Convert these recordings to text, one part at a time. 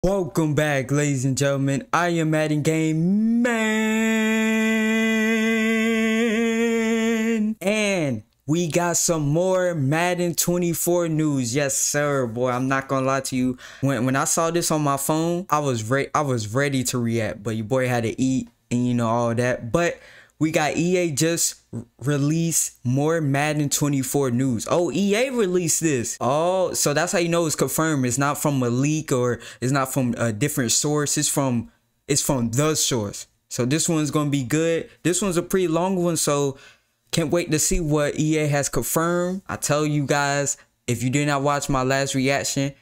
Welcome back, ladies and gentlemen. I am Madden Game Man, and we got some more Madden 24 news. Yes, sir, boy. I'm not gonna lie to you. When I saw this on my phone, I was ready to react, but your boy had to eat and you know all that. But we got EA just released more Madden 24 news. Oh, EA released this. Oh, so that's how you know it's confirmed. It's not from a leak or it's not from a different source. It's from the source. So this one's gonna be good. This one's a pretty long one, so can't wait to see what EA has confirmed. I tell you guys, if you did not watch my last reaction,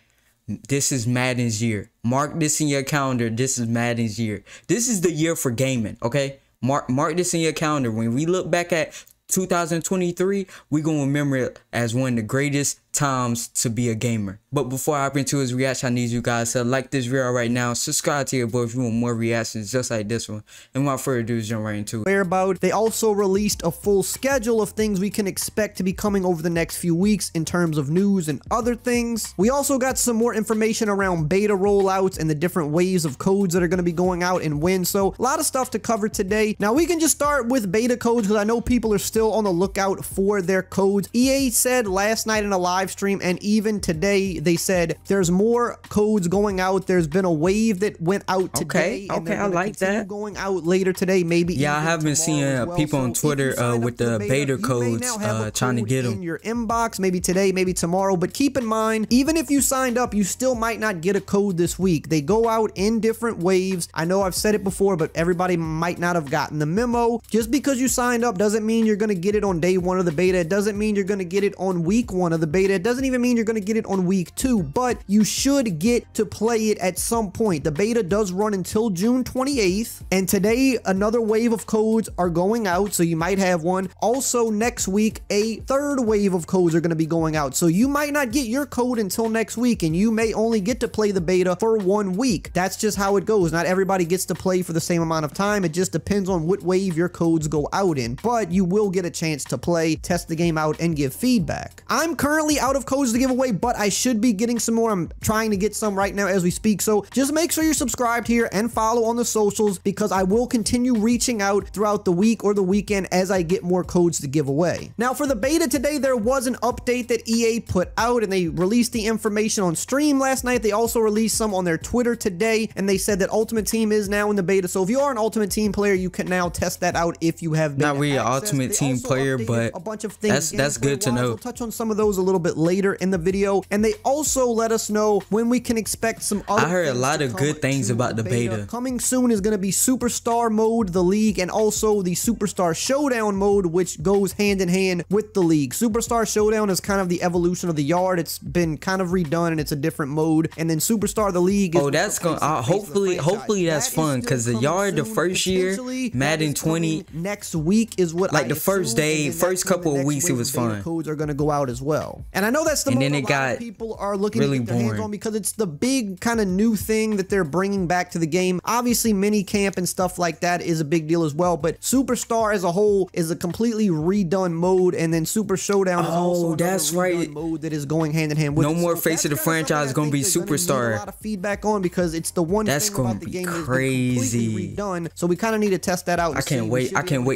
this is Madden's year. Mark this in your calendar. This is Madden's year. This is the year for gaming, okay? Mark this in your calendar. When we look back at 2023, we're going to remember it as one of the greatest times to be a gamer. But before I hop into his reaction, I need you guys to like this video right now. Subscribe to your boy if you want more reactions just like this one. And without further ado, jump right into it. They also released a full schedule of things we can expect to be coming over the next few weeks in terms of news and other things. We also got some more information around beta rollouts and the different waves of codes that are going to be going out and when. So a lot of stuff to cover today. Now we can just start with beta codes because I know people are still on the lookout for their codes. EA said last night in a live stream, and even today they said there's more codes going out. There's been a wave that went out today. Okay, I like that. Going out later today, maybe. Yeah, I have been seeing people on Twitter with the beta codes trying to get them in your inbox, maybe today, maybe tomorrow. But keep in mind, even if you signed up, you still might not get a code this week. They go out in different waves. I know I've said it before, but everybody might not have gotten the memo. Just because you signed up doesn't mean you're going to get it on day one of the beta. It doesn't mean you're going to get it on week one of the beta. It doesn't even mean you're going to get it on week 2, but you should get to play it at some point. The beta does run until June 28th, and today another wave of codes are going out, so you might have one. Also next week, a third wave of codes are going to be going out, so you might not get your code until next week, and you may only get to play the beta for 1 week. That's just how it goes. Not everybody gets to play for the same amount of time. It just depends on what wave your codes go out in, but you will get a chance to play, test the game out, and give feedback. I'm currently out of codes to give away, but I should be getting some more. I'm trying to get some right now as we speak, so just make sure you're subscribed here and follow on the socials because I will continue reaching out throughout the week or the weekend as I get more codes to give away. Now for the beta today, there was an update that EA put out, and they released the information on stream last night. They also released some on their Twitter today, and they said that Ultimate Team is now in the beta, so if you are an Ultimate Team player, you can now test that out if you have beta Not really an Ultimate Team player, but a bunch of things. That's good to know. We'll touch on some of those a little bit later in the video, and they also let us know when we can expect some other I heard a lot of good things about the beta. Coming soon is going to be Superstar mode, the league, and also the Superstar Showdown mode, which goes hand in hand with the league. Superstar Showdown is kind of the evolution of the yard. It's been kind of redone and it's a different mode, and then Superstar the league is that's going hopefully that's fun, because the yard the first year Madden 20 next week is what like the first day, first couple of weeks it was fun. Codes are going to go out as well, and I know that's the then it got people are looking really to get their hands boring on because it's the big kind of new thing that they're bringing back to the game. Obviously mini camp and stuff like that is a big deal as well, but Superstar as a whole is a completely redone mode, and then Super Showdown is also that's right mode that is going hand in hand with no more so face of the franchise is going to be Superstar. A lot of feedback on because it's the one that's thing about the game that's completely redone, so we kind of need to test that out. I can't wait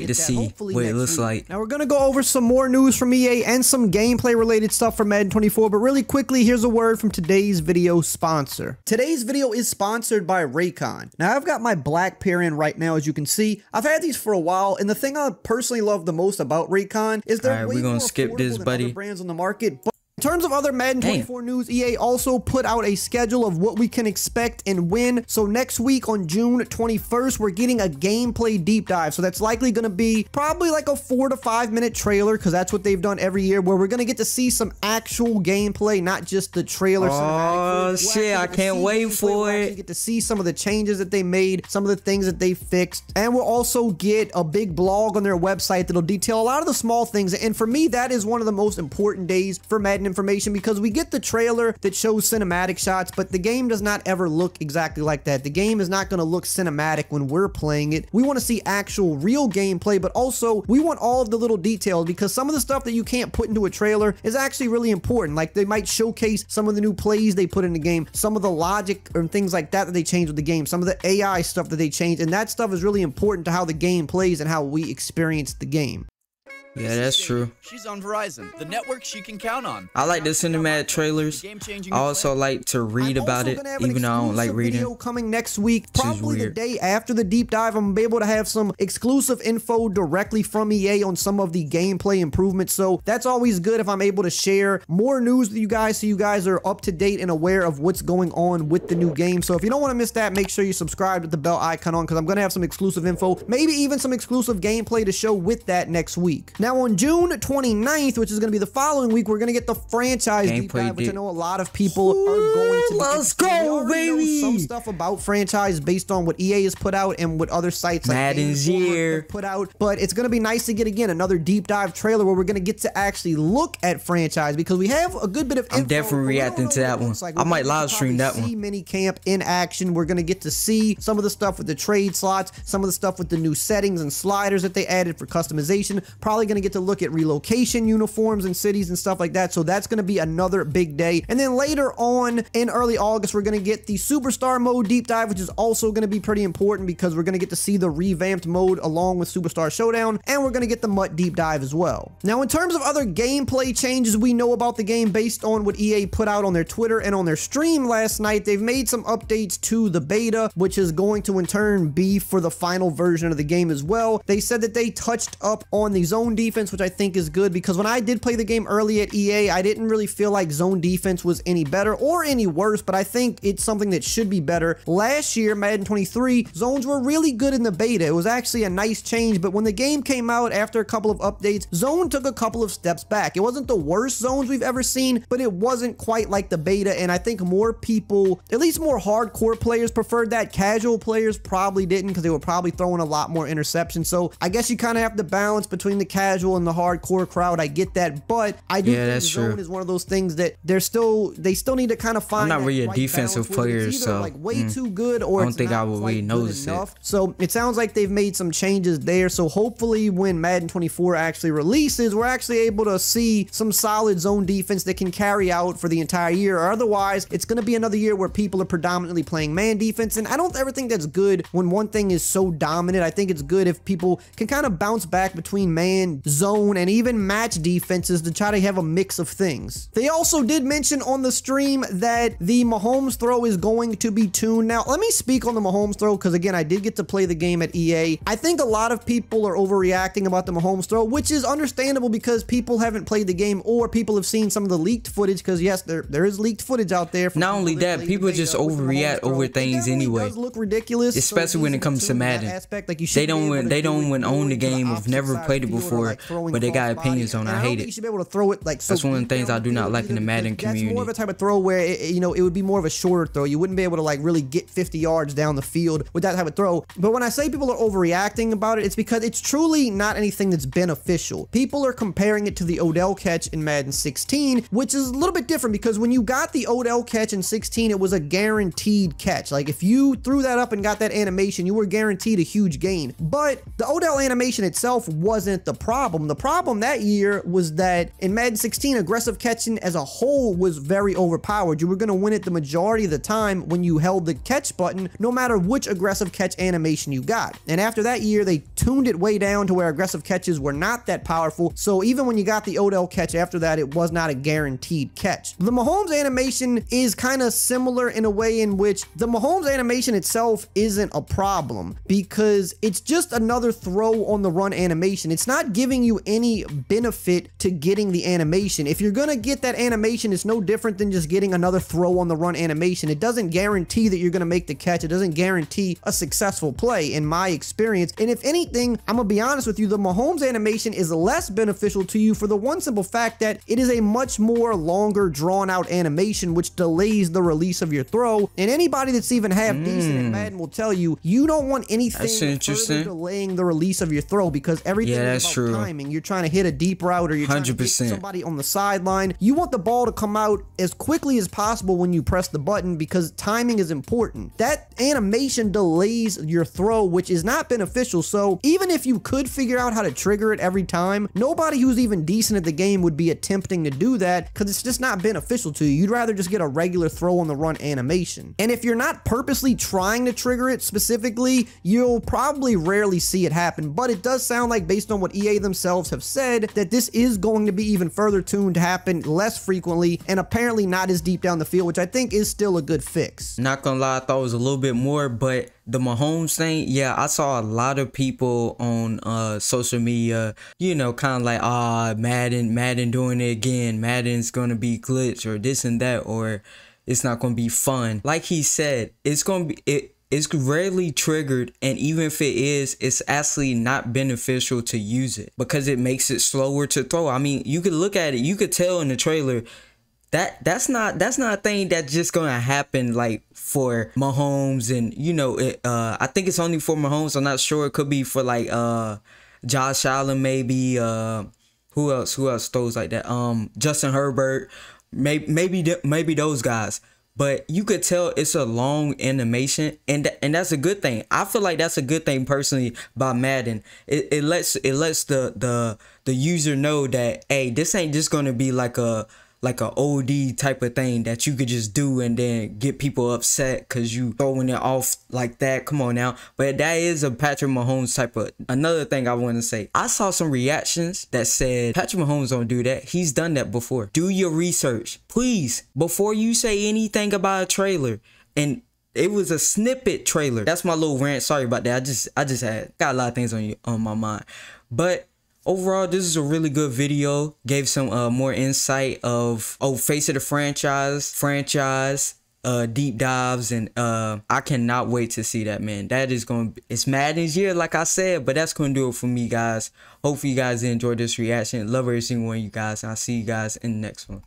to see what it looks like. Now we're gonna go over some more news from EA and some gameplay related stuff from Madden 24, but really quickly, here's a word from today's video sponsor. Today's video is sponsored by Raycon. Now I've got my black pair in right now, as you can see. I've had these for a while, and the thing I personally love the most about Raycon is they're way more affordable than other brands on the market. But in terms of other Madden 24 news, EA also put out a schedule of what we can expect and when. So next week on June 21st, we're getting a gameplay deep dive. So that's likely going to be probably like a 4 to 5 minute trailer, because that's what they've done every year, where we're going to get to see some actual gameplay, not just the trailer. Oh shit, I can't wait for it. We get to see some of the changes that they made, some of the things that they fixed, and we'll also get a big blog on their website that'll detail a lot of the small things. And for me, that is one of the most important days for Madden information because we get the trailer that shows cinematic shots, but the game does not ever look exactly like that. The game is not going to look cinematic when we're playing it. We want to see actual real gameplay, but also we want all of the little details because some of the stuff that you can't put into a trailer is actually really important. Like they might showcase some of the new plays they put in the game, some of the logic and things like that they changed with the game, some of the AI stuff that they changed, and that stuff is really important to how the game plays and how we experience the game. Yeah, that's true. She's on Verizon, the network she can count on. I like the cinematic trailers. I also like to read about it, even though I don't like reading. Video coming next week, probably the day after the deep dive. I'm gonna be able to have some exclusive info directly from EA on some of the gameplay improvements. So that's always good if I'm able to share more news with you guys, so you guys are up to date and aware of what's going on with the new game. So if you don't want to miss that, make sure you subscribe with the bell icon on, because I'm gonna have some exclusive info, maybe even some exclusive gameplay to show with that next week. Now on June 29th, which is going to be the following week, we're going to get the franchise deep dive, which I know a lot of people are going to. Let's go, baby! Some stuff about franchise based on what EA has put out and what other sites like Madden's year put out, but it's going to be nice to get again another deep dive trailer where we're going to get to actually look at franchise, because we have a good bit of info. I'm definitely reacting to that one. I might live stream that one. Mini camp in action. We're going to get to see some of the stuff with the trade slots, some of the stuff with the new settings and sliders that they added for customization. Probably going to get to look at relocation uniforms in cities and stuff like that. So that's going to be another big day. And then later on in early August, we're going to get the Superstar mode deep dive, which is also going to be pretty important because we're going to get to see the revamped mode along with Superstar Showdown, and we're going to get the MUT deep dive as well. Now, in terms of other gameplay changes we know about the game based on what EA put out on their Twitter and on their stream last night, they've made some updates to the beta, which is going to in turn be for the final version of the game as well. They said that they touched up on the zone defense, which I think is good, because when I did play the game early at EA, I didn't really feel like zone defense was any better or any worse, but I think it's something that should be better. Last year, Madden 23, zones were really good in the beta. It was actually a nice change, but when the game came out after a couple of updates, zone took a couple of steps back. It wasn't the worst zones we've ever seen, but it wasn't quite like the beta, and I think more people, at least more hardcore players, preferred that. Casual players probably didn't, because they were probably throwing a lot more interceptions. So I guess you kind of have to balance between the casual and the hardcore crowd. I get that, but I do think zone is one of those things that they still need to kind of find. I'm not really a defensive player, so like way too good, or I don't think I would really notice it. So it sounds like they've made some changes there. So hopefully when Madden 24 actually releases, we're actually able to see some solid zone defense that can carry out for the entire year. Or otherwise, it's going to be another year where people are predominantly playing man defense, and I don't ever think that's good when one thing is so dominant. I think it's good if people can kind of bounce back between man, zone, and even match defenses to try to have a mix of things. They also did mention on the stream that the MAHOMES throw is going to be tuned. Now, let me speak on the MAHOMES throw, because again, I did get to play the game at EA. I think a lot of people are overreacting about the MAHOMES throw, which is understandable because people haven't played the game, or people have seen some of the leaked footage, because yes, there is leaked footage out there. Not only that, people just overreact over things anyway. It does look ridiculous, especially when it comes to Madden. They don't own the game, have never played it before, but they got opinions on it. I hate it. You should be able to throw it like so. That's one of the things I do not like in the Madden community. That's more of a type of throw where it would be more of a shorter throw. You wouldn't be able to like really get 50 yards down the field with that type of throw. But when I say people are overreacting about it, it's because it's truly not anything that's beneficial. People are comparing it to the Odell catch in Madden 16, which is a little bit different, because when you got the Odell catch in 16, it was a guaranteed catch. Like if you threw that up and got that animation, you were guaranteed a huge gain. But the Odell animation itself wasn't the problem. The problem that year was that in Madden 16, aggressive catching as a whole was very overpowered. You were going to win it the majority of the time when you held the catch button, no matter which aggressive catch animation you got. And after that year, they tuned it way down to where aggressive catches were not that powerful. So even when you got the Odell catch after that, it was not a guaranteed catch. The MAHOMES animation is kind of similar in a way in which the MAHOMES animation itself isn't a problem, because it's just another throw on the run animation. It's not giving you any benefit to getting the animation. If you're gonna get that animation, it's no different than just getting another throw on the run animation. It doesn't guarantee that you're gonna make the catch. It doesn't guarantee a successful play in my experience. And if anything, I'm gonna be honest with you, the MAHOMES animation is less beneficial to you for the one simple fact that it is a much more longer drawn out animation, which delays the release of your throw. And anybody that's even half decent at Madden will tell you, you don't want anything further delaying the release of your throw, because everything is about real. timing. You're trying to hit a deep route, or you're trying to get 100%. somebody on the sideline. You want the ball to come out as quickly as possible when you press the button, because timing is important. That animation delays your throw, which is not beneficial. So even if you could figure out how to trigger it every time, nobody who's even decent at the game would be attempting to do that, because it's just not beneficial to you. You'd rather just get a regular throw on the run animation. And if you're not purposely trying to trigger it specifically, you'll probably rarely see it happen. But it does sound like, based on what EA themselves have said, that this is going to be even further tuned to happen less frequently, and apparently not as deep down the field, which I think is still a good fix. Not gonna lie, I thought it was a little bit more, but the Mahomes thing, yeah, I saw a lot of people on social media, you know, kind of like, Madden doing it again, Madden's gonna be glitch, or this and that, or it's not gonna be fun. Like he said, it's gonna be it's rarely triggered, and even if it is, it's actually not beneficial to use it, because it makes it slower to throw. I mean, you could look at it, you could tell in the trailer that that's not a thing that's just gonna happen like for Mahomes, and you know, I think it's only for Mahomes. I'm not sure. It could be for like Josh Allen, maybe. Who else throws like that? Justin Herbert, maybe those guys. But you could tell it's a long animation, and that's a good thing. I feel like that's a good thing personally by Madden. It lets the user know that, hey, this ain't just gonna be like a OD type of thing that you could just do and then get people upset because you throwing it off like that. Come on now. But that is a Patrick Mahomes type of. Another thing I want to say, I saw some reactions that said Patrick Mahomes don't do that. He's done that before. Do your research, please, before you say anything about a trailer. And it was a snippet trailer. That's my little rant. Sorry about that. I just got a lot of things on my mind. But overall, this is a really good video. Gave some more insight of face of the franchise, deep dives, and I cannot wait to see that, man. That is it's Madden's year, like I said, but that's gonna do it for me, guys. Hopefully you guys enjoyed this reaction. Love every single one of you guys, and I'll see you guys in the next one.